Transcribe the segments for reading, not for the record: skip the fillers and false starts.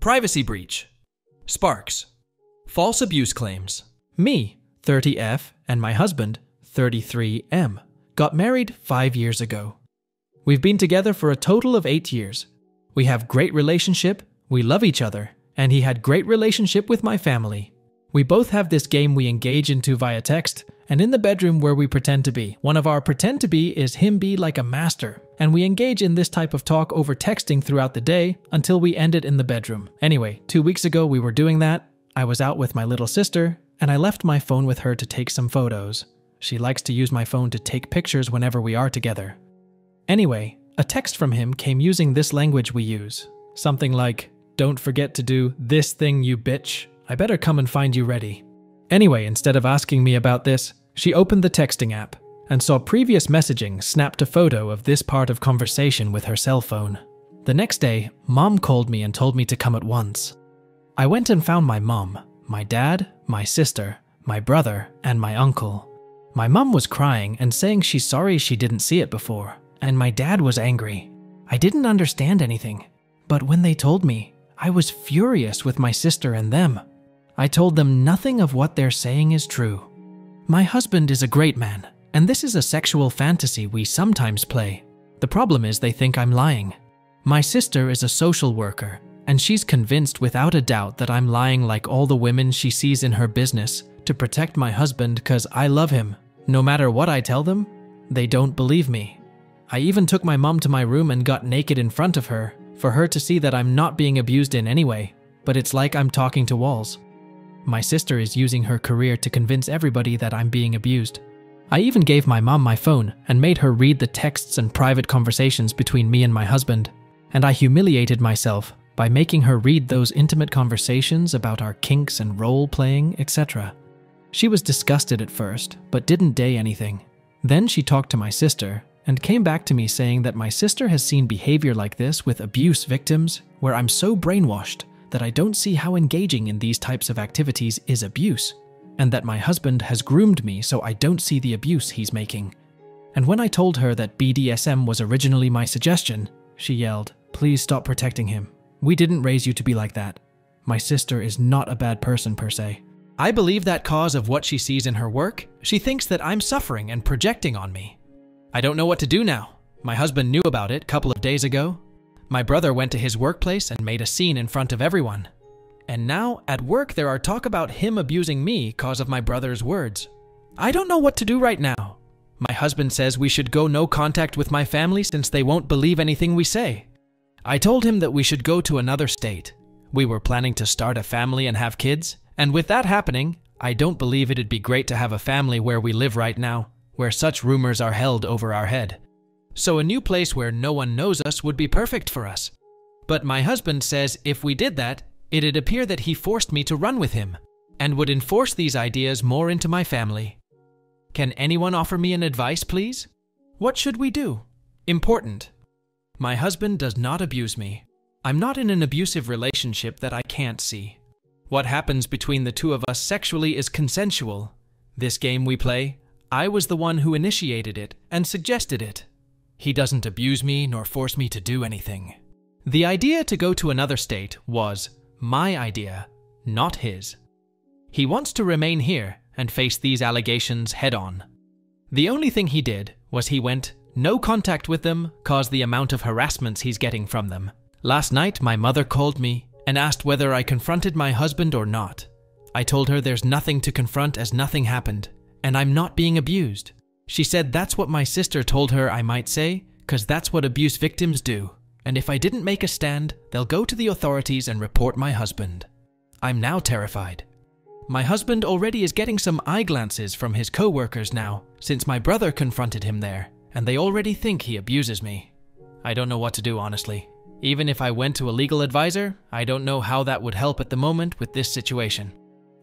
Privacy breach. Sparks. False abuse claims. Me, 30F, and my husband, 33M, got married 5 years ago. We've been together for a total of 8 years. We have great relationship, we love each other, and he had great relationship with my family. We both have this game we engage into via text, and in the bedroom where we pretend to be. One of our pretend to be is him be like a master, and we engage in this type of talk over texting throughout the day until we end it in the bedroom. Anyway, 2 weeks ago we were doing that. I was out with my little sister, and I left my phone with her to take some photos. She likes to use my phone to take pictures whenever we are together. Anyway, a text from him came using this language we use. Something like, "Don't forget to do this thing, you bitch. I better come and find you ready." Anyway, instead of asking me about this, she opened the texting app and saw previous messaging snapped a photo of this part of conversation with her cell phone. The next day, Mom called me and told me to come at once. I went and found my mom, my dad, my sister, my brother, and my uncle. My mom was crying and saying she's sorry she didn't see it before, and my dad was angry. I didn't understand anything, but when they told me, I was furious with my sister and them. I told them nothing of what they're saying is true. My husband is a great man, and this is a sexual fantasy we sometimes play. The problem is they think I'm lying. My sister is a social worker, and she's convinced without a doubt that I'm lying like all the women she sees in her business to protect my husband because I love him. No matter what I tell them, they don't believe me. I even took my mom to my room and got naked in front of her for her to see that I'm not being abused in any way, but it's like I'm talking to walls. My sister is using her career to convince everybody that I'm being abused. I even gave my mom my phone and made her read the texts and private conversations between me and my husband, and I humiliated myself by making her read those intimate conversations about our kinks and role-playing, etc. She was disgusted at first, but didn't say anything. Then she talked to my sister and came back to me saying that my sister has seen behavior like this with abuse victims where I'm so brainwashed that I don't see how engaging in these types of activities is abuse, and that my husband has groomed me so I don't see the abuse he's making. And when I told her that BDSM was originally my suggestion, she yelled, "Please stop protecting him. We didn't raise you to be like that. My sister is not a bad person per se." I believe that cause of what she sees in her work, she thinks that I'm suffering and projecting on me. I don't know what to do now. My husband knew about it a couple of days ago. My brother went to his workplace and made a scene in front of everyone. And now, at work, there are talk about him abusing me cause of my brother's words. I don't know what to do right now. My husband says we should go no contact with my family since they won't believe anything we say. I told him that we should go to another state. We were planning to start a family and have kids, and with that happening, I don't believe it'd be great to have a family where we live right now, where such rumors are held over our head. So a new place where no one knows us would be perfect for us. But my husband says if we did that, it'd appear that he forced me to run with him, and would enforce these ideas more into my family. Can anyone offer me an advice, please? What should we do? Important. My husband does not abuse me. I'm not in an abusive relationship that I can't see. What happens between the two of us sexually is consensual. This game we play, I was the one who initiated it and suggested it. He doesn't abuse me nor force me to do anything. The idea to go to another state was my idea, not his. He wants to remain here and face these allegations head on. The only thing he did was he went no contact with them cause the amount of harassments he's getting from them. Last night, my mother called me and asked whether I confronted my husband or not. I told her there's nothing to confront as nothing happened, and I'm not being abused. She said that's what my sister told her I might say, because that's what abuse victims do. And if I didn't make a stand, they'll go to the authorities and report my husband. I'm now terrified. My husband already is getting some eye glances from his co-workers now, since my brother confronted him there, and they already think he abuses me. I don't know what to do, honestly. Even if I went to a legal advisor, I don't know how that would help at the moment with this situation.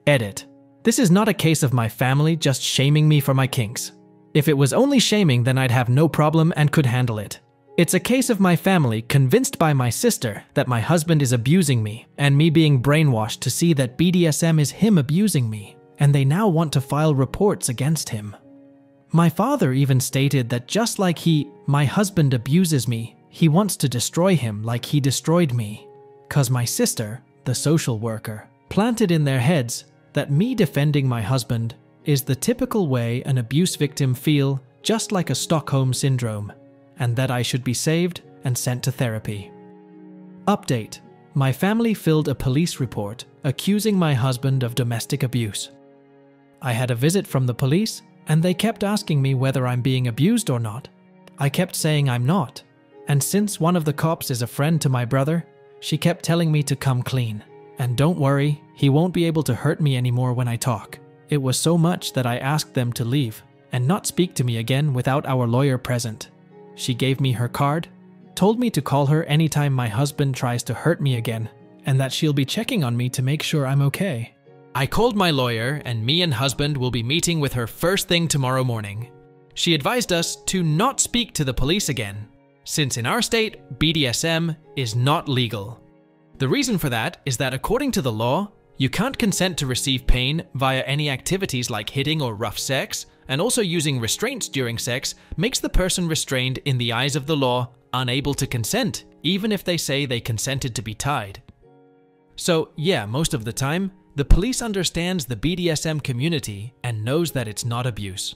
Edit. This is not a case of my family just shaming me for my kinks. If it was only shaming, then I'd have no problem and could handle it. It's a case of my family convinced by my sister that my husband is abusing me and me being brainwashed to see that BDSM is him abusing me, and they now want to file reports against him. My father even stated that just like my husband abuses me, he wants to destroy him like he destroyed me. 'Cause my sister, the social worker, planted in their heads that me defending my husband is the typical way an abuse victim feel, just like a Stockholm syndrome, and that I should be saved and sent to therapy. Update: my family filled a police report accusing my husband of domestic abuse. I had a visit from the police, and they kept asking me whether I'm being abused or not. I kept saying I'm not, and since one of the cops is a friend to my brother, she kept telling me to come clean. And don't worry, he won't be able to hurt me anymore when I talk. It was so much that I asked them to leave and not speak to me again without our lawyer present. She gave me her card, told me to call her anytime my husband tries to hurt me again, and that she'll be checking on me to make sure I'm okay. I called my lawyer, and me and husband will be meeting with her first thing tomorrow morning. She advised us to not speak to the police again, since in our state, BDSM is not legal. The reason for that is that according to the law, you can't consent to receive pain via any activities like hitting or rough sex, and also using restraints during sex makes the person restrained in the eyes of the law unable to consent, even if they say they consented to be tied. So yeah, most of the time, the police understands the BDSM community and knows that it's not abuse.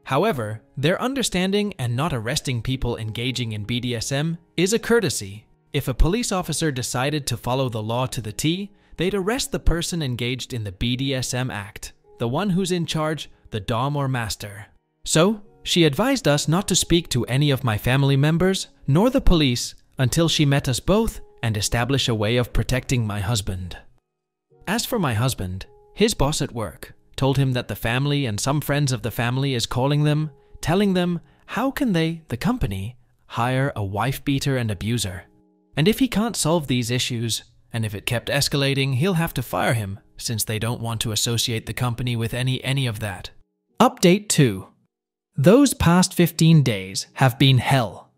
However, their understanding and not arresting people engaging in BDSM is a courtesy. If a police officer decided to follow the law to the T, they'd arrest the person engaged in the BDSM act, the one who's in charge, the dom or master. So, she advised us not to speak to any of my family members, nor the police, until she met us both and established a way of protecting my husband. As for my husband, his boss at work told him that the family and some friends of the family is calling them, telling them how can they, the company, hire a wife beater and abuser. And if he can't solve these issues, and if it kept escalating, he'll have to fire him, since they don't want to associate the company with any of that. Update 2. Those past 15 days have been hell.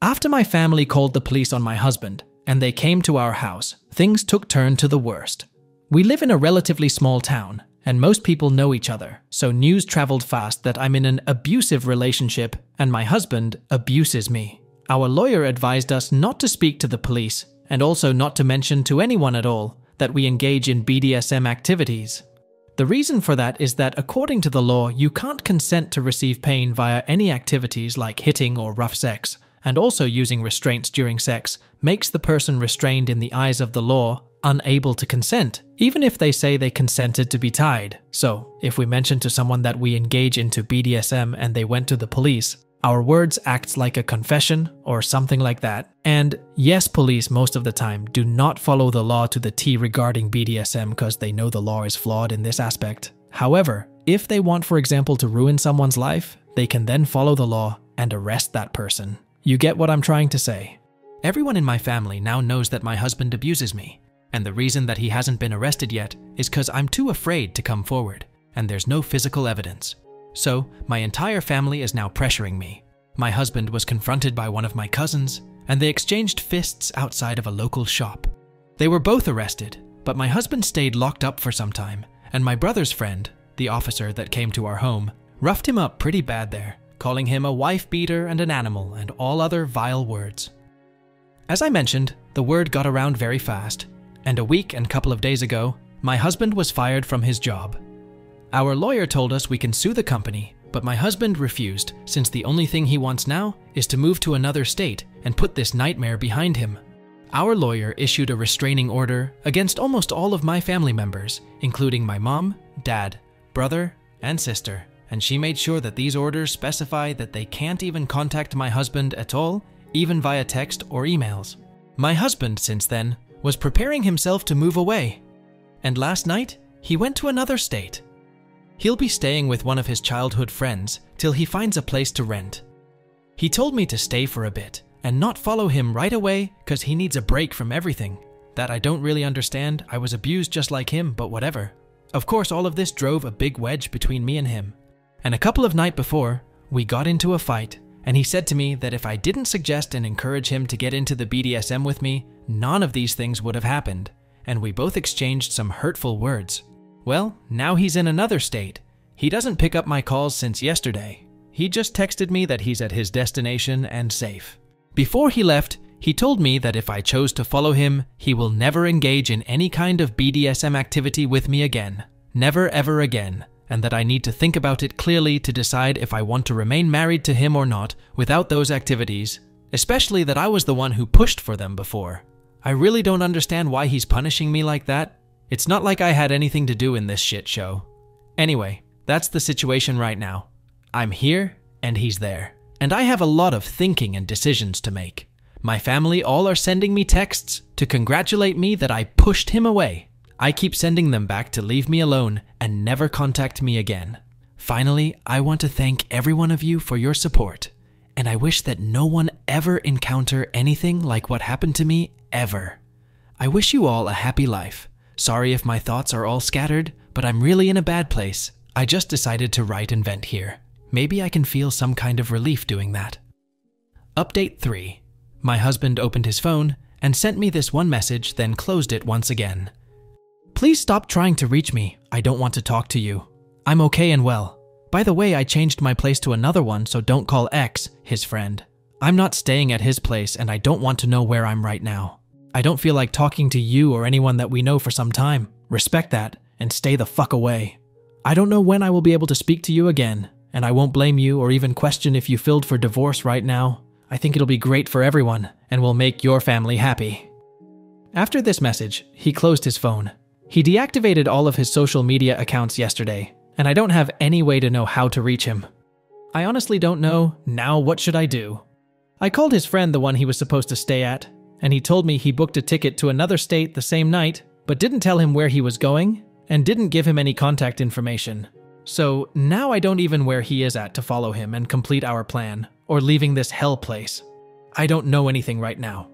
After my family called the police on my husband, and they came to our house, things took turn to the worst. We live in a relatively small town, and most people know each other, so news traveled fast that I'm in an abusive relationship and my husband abuses me. Our lawyer advised us not to speak to the police and also not to mention to anyone at all that we engage in BDSM activities. The reason for that is that according to the law, you can't consent to receive pain via any activities like hitting or rough sex, and also using restraints during sex makes the person restrained in the eyes of the law unable to consent, even if they say they consented to be tied. So, if we mention to someone that we engage into BDSM and they went to the police, our words act like a confession or something like that. And yes, police most of the time do not follow the law to the T regarding BDSM because they know the law is flawed in this aspect. However, if they want, for example, to ruin someone's life, they can then follow the law and arrest that person. You get what I'm trying to say? Everyone in my family now knows that my husband abuses me. And the reason that he hasn't been arrested yet is because I'm too afraid to come forward, and there's no physical evidence. So, my entire family is now pressuring me. My husband was confronted by one of my cousins, and they exchanged fists outside of a local shop. They were both arrested, but my husband stayed locked up for some time, and my brother's friend, the officer that came to our home, roughed him up pretty bad there, calling him a wife beater and an animal and all other vile words. As I mentioned, the word got around very fast, and a week and couple of days ago, my husband was fired from his job. Our lawyer told us we can sue the company, but my husband refused, since the only thing he wants now is to move to another state and put this nightmare behind him. Our lawyer issued a restraining order against almost all of my family members, including my mom, dad, brother, and sister, and she made sure that these orders specify that they can't even contact my husband at all, even via text or emails. My husband, since then, was preparing himself to move away, and last night he went to another state. He'll be staying with one of his childhood friends till he finds a place to rent. He told me to stay for a bit and not follow him right away because he needs a break from everything. That I don't really understand. I was abused just like him, but whatever. Of course, all of this drove a big wedge between me and him. And a couple of nights before, we got into a fight, and he said to me that if I didn't suggest and encourage him to get into the BDSM with me, none of these things would have happened, and we both exchanged some hurtful words. Well, now he's in another state. He doesn't pick up my calls since yesterday. He just texted me that he's at his destination and safe. Before he left, He told me that if I chose to follow him, he will never engage in any kind of BDSM activity with me again. Never ever again. And that I need to think about it clearly to decide if I want to remain married to him or not without those activities, especially that I was the one who pushed for them before. I really don't understand why he's punishing me like that. It's not like I had anything to do in this shit show. Anyway, that's the situation right now. I'm here and he's there. And I have a lot of thinking and decisions to make. My family all are sending me texts to congratulate me that I pushed him away. I keep sending them back to leave me alone and never contact me again. Finally, I want to thank every one of you for your support, and I wish that no one ever encounter anything like what happened to me ever. I wish you all a happy life. Sorry if my thoughts are all scattered, but I'm really in a bad place. I just decided to write and vent here. Maybe I can feel some kind of relief doing that. Update 3. My husband opened his phone and sent me this one message, then closed it once again. Please stop trying to reach me. I don't want to talk to you. I'm okay and well. By the way, I changed my place to another one, so don't call X his friend. I'm not staying at his place and I don't want to know where I'm right now. I don't feel like talking to you or anyone that we know for some time. Respect that and stay the fuck away. I don't know when I will be able to speak to you again, and I won't blame you or even question if you filed for divorce right now. I think it'll be great for everyone and will make your family happy. After this message, he closed his phone. He deactivated all of his social media accounts yesterday, and I don't have any way to know how to reach him. I honestly don't know. Now what should I do? I called his friend, the one he was supposed to stay at, and he told me he booked a ticket to another state the same night, but didn't tell him where he was going and didn't give him any contact information. So now I don't even where he is at to follow him and complete our plan, or leaving this hell place. I don't know anything right now.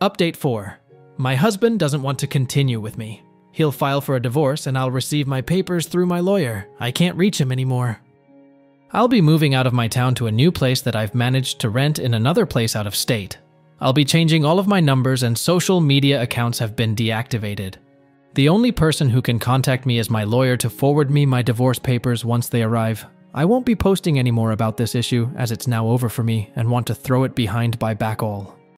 Update 4. My husband doesn't want to continue with me. He'll file for a divorce and I'll receive my papers through my lawyer. I can't reach him anymore. I'll be moving out of my town to a new place that I've managed to rent in another place out of state. I'll be changing all of my numbers and social media accounts have been deactivated. The only person who can contact me is my lawyer to forward me my divorce papers once they arrive. I won't be posting anymore about this issue as it's now over for me and want to throw it behind my back all.